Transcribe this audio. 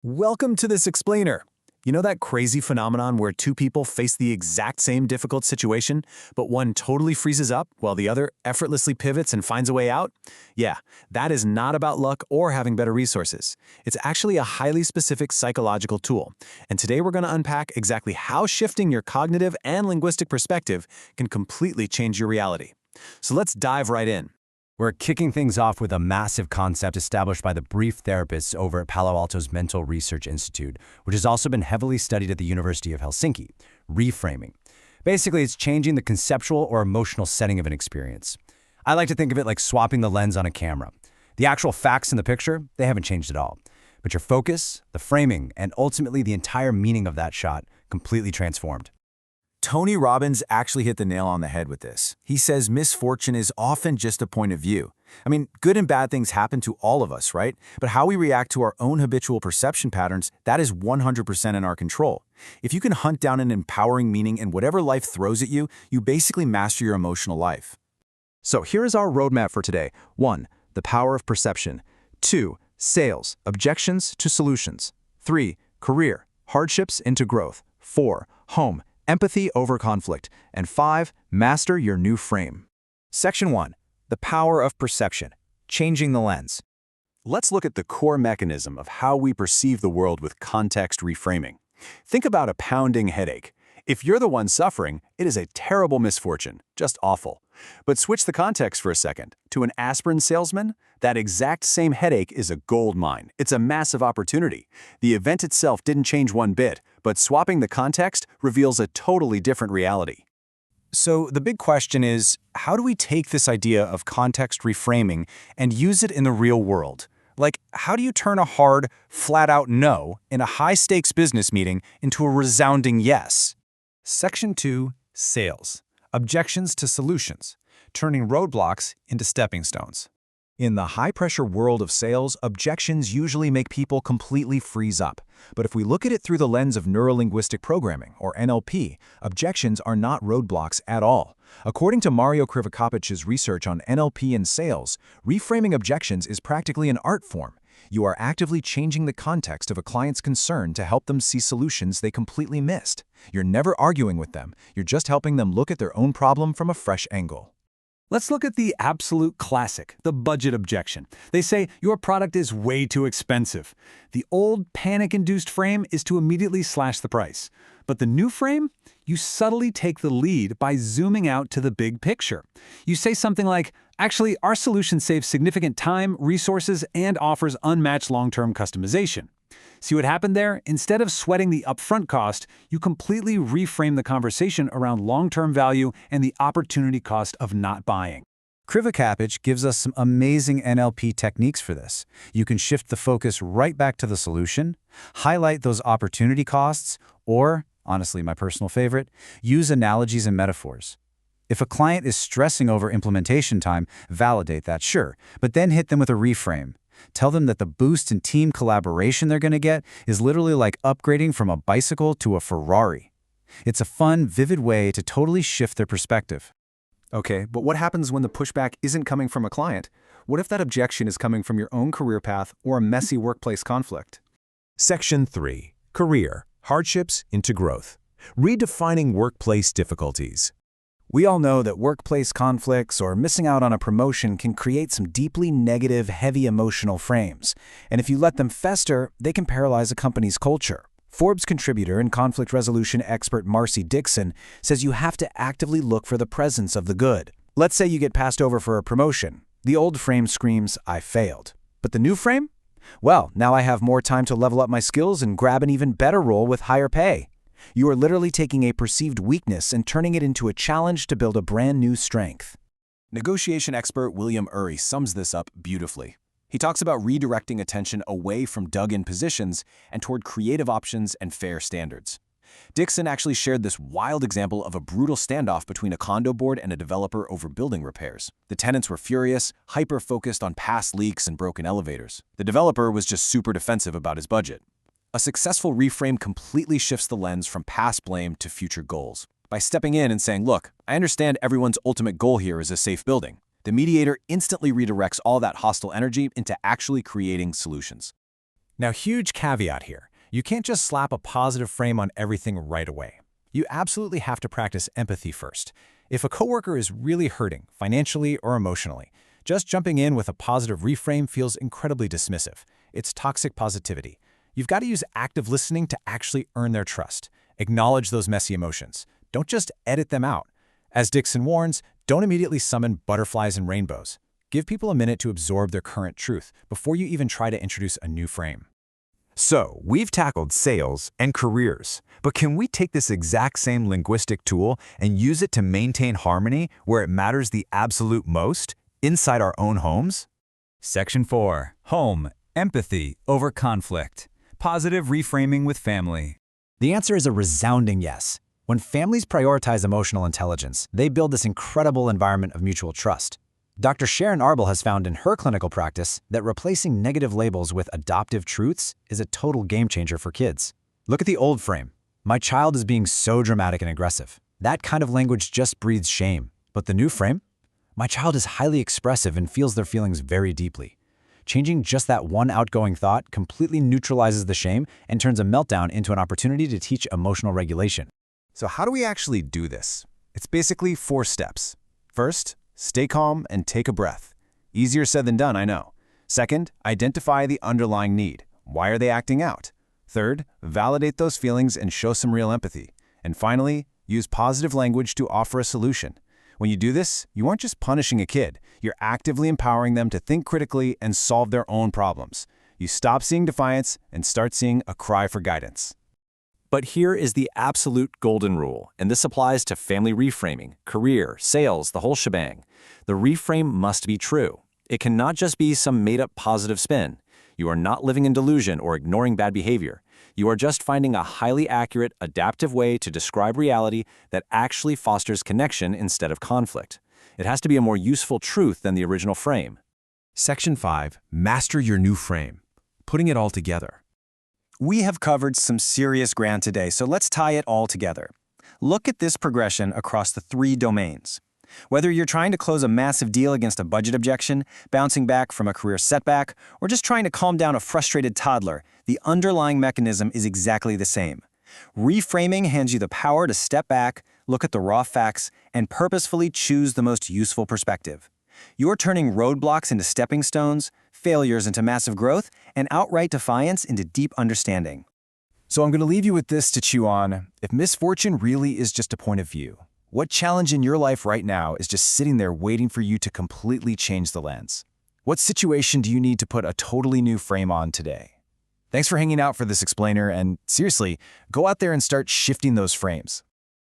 Welcome to this explainer. You know that crazy phenomenon where two people face the exact same difficult situation, but one totally freezes up while the other effortlessly pivots and finds a way out? Yeah, that is not about luck or having better resources. It's actually a highly specific psychological tool. And today we're going to unpack exactly how shifting your cognitive and linguistic perspective can completely change your reality. So let's dive right in. We're kicking things off with a massive concept established by the brief therapists over at Palo Alto's Mental Research Institute, which has also been heavily studied at the University of Helsinki: reframing. Basically, it's changing the conceptual or emotional setting of an experience. I like to think of it like swapping the lens on a camera. The actual facts in the picture, they haven't changed at all. But your focus, the framing, and ultimately the entire meaning of that shot completely transformed. Tony Robbins actually hit the nail on the head with this. He says misfortune is often just a point of view. I mean, good and bad things happen to all of us, right? But how we react to our own habitual perception patterns, that is 100% in our control. If you can hunt down an empowering meaning in whatever life throws at you, you basically master your emotional life. So here is our roadmap for today. 1. The power of perception. 2. Sales, objections to solutions. 3. Career, hardships into growth. 4. Home, empathy over conflict. And 5. Master your new frame. Section 1. The power of perception, changing the lens. Let's look at the core mechanism of how we perceive the world with context reframing. Think about a pounding headache. If you're the one suffering, it is a terrible misfortune, just awful. But switch the context for a second. To an aspirin salesman, that exact same headache is a gold mine. It's a massive opportunity. The event itself didn't change one bit, but swapping the context reveals a totally different reality. So the big question is, how do we take this idea of context reframing and use it in the real world? Like, how do you turn a hard, flat-out no in a high-stakes business meeting into a resounding yes? Section 2. Sales, objections to solutions, turning roadblocks into stepping stones. In the high-pressure world of sales, objections usually make people completely freeze up. But if we look at it through the lens of neurolinguistic programming, or NLP, objections are not roadblocks at all. According to Mario Krivokapich's research on NLP and sales, reframing objections is practically an art form. You are actively changing the context of a client's concern to help them see solutions they completely missed. You're never arguing with them. You're just helping them look at their own problem from a fresh angle. Let's look at the absolute classic, the budget objection. They say your product is way too expensive. The old panic-induced frame is to immediately slash the price. But the new frame? You subtly take the lead by zooming out to the big picture. You say something like, actually, our solution saves significant time, resources, and offers unmatched long-term customization. See what happened there? Instead of sweating the upfront cost, you completely reframe the conversation around long-term value and the opportunity cost of not buying. Krivokapich gives us some amazing NLP techniques for this. You can shift the focus right back to the solution, highlight those opportunity costs, or, honestly my personal favorite, use analogies and metaphors. If a client is stressing over implementation time, validate that, sure, but then hit them with a reframe. Tell them that the boost in team collaboration they're going to get is literally like upgrading from a bicycle to a Ferrari. It's a fun, vivid way to totally shift their perspective. Okay, but what happens when the pushback isn't coming from a client? What if that objection is coming from your own career path or a messy workplace conflict? Section 3. Career, hardships into growth. Redefining workplace difficulties. We all know that workplace conflicts or missing out on a promotion can create some deeply negative, heavy emotional frames. And if you let them fester, they can paralyze a company's culture. Forbes contributor and conflict resolution expert Marcy Dixon says you have to actively look for the presence of the good. Let's say you get passed over for a promotion. The old frame screams, I failed. But the new frame? Well, now I have more time to level up my skills and grab an even better role with higher pay. You are literally taking a perceived weakness and turning it into a challenge to build a brand new strength. Negotiation expert William Ury sums this up beautifully. He talks about redirecting attention away from dug-in positions and toward creative options and fair standards. Dixon actually shared this wild example of a brutal standoff between a condo board and a developer over building repairs. The tenants were furious, hyper-focused on past leaks and broken elevators. The developer was just super defensive about his budget. A successful reframe completely shifts the lens from past blame to future goals. By stepping in and saying, look, I understand everyone's ultimate goal here is a safe building, the mediator instantly redirects all that hostile energy into actually creating solutions. Now, huge caveat here. You can't just slap a positive frame on everything right away. You absolutely have to practice empathy first. If a coworker is really hurting, financially or emotionally, just jumping in with a positive reframe feels incredibly dismissive. It's toxic positivity. You've got to use active listening to actually earn their trust. Acknowledge those messy emotions. Don't just edit them out. As Dixon warns, don't immediately summon butterflies and rainbows. Give people a minute to absorb their current truth before you even try to introduce a new frame. So, we've tackled sales and careers, but can we take this exact same linguistic tool and use it to maintain harmony where it matters the absolute most, inside our own homes? Section 4. Home. Empathy over conflict. Positive reframing with family. The answer is a resounding yes. When families prioritize emotional intelligence, they build this incredible environment of mutual trust. Dr. Sharon Arbel has found in her clinical practice that replacing negative labels with adoptive truths is a total game changer for kids. Look at the old frame. My child is being so dramatic and aggressive. That kind of language just breeds shame. But the new frame? My child is highly expressive and feels their feelings very deeply. Changing just that one outgoing thought completely neutralizes the shame and turns a meltdown into an opportunity to teach emotional regulation. So how do we actually do this? It's basically 4 steps. First, stay calm and take a breath. Easier said than done, I know. Second, identify the underlying need. Why are they acting out? Third, validate those feelings and show some real empathy. And finally, use positive language to offer a solution. When you do this, you aren't just punishing a kid. You're actively empowering them to think critically and solve their own problems. You stop seeing defiance and start seeing a cry for guidance. But here is the absolute golden rule, and this applies to family reframing, career, sales, the whole shebang. The reframe must be true. It cannot just be some made-up positive spin. You are not living in delusion or ignoring bad behavior. You are just finding a highly accurate, adaptive way to describe reality that actually fosters connection instead of conflict. It has to be a more useful truth than the original frame. Section 5. Master your new frame. Putting it all together. We have covered some serious ground today, so let's tie it all together. Look at this progression across the 3 domains. Whether you're trying to close a massive deal against a budget objection, bouncing back from a career setback, or just trying to calm down a frustrated toddler, the underlying mechanism is exactly the same. Reframing hands you the power to step back, look at the raw facts, and purposefully choose the most useful perspective. You're turning roadblocks into stepping stones, failures into massive growth, and outright defiance into deep understanding. So I'm going to leave you with this to chew on. If misfortune really is just a point of view, what challenge in your life right now is just sitting there waiting for you to completely change the lens? What situation do you need to put a totally new frame on today? Thanks for hanging out for this explainer, and seriously, go out there and start shifting those frames.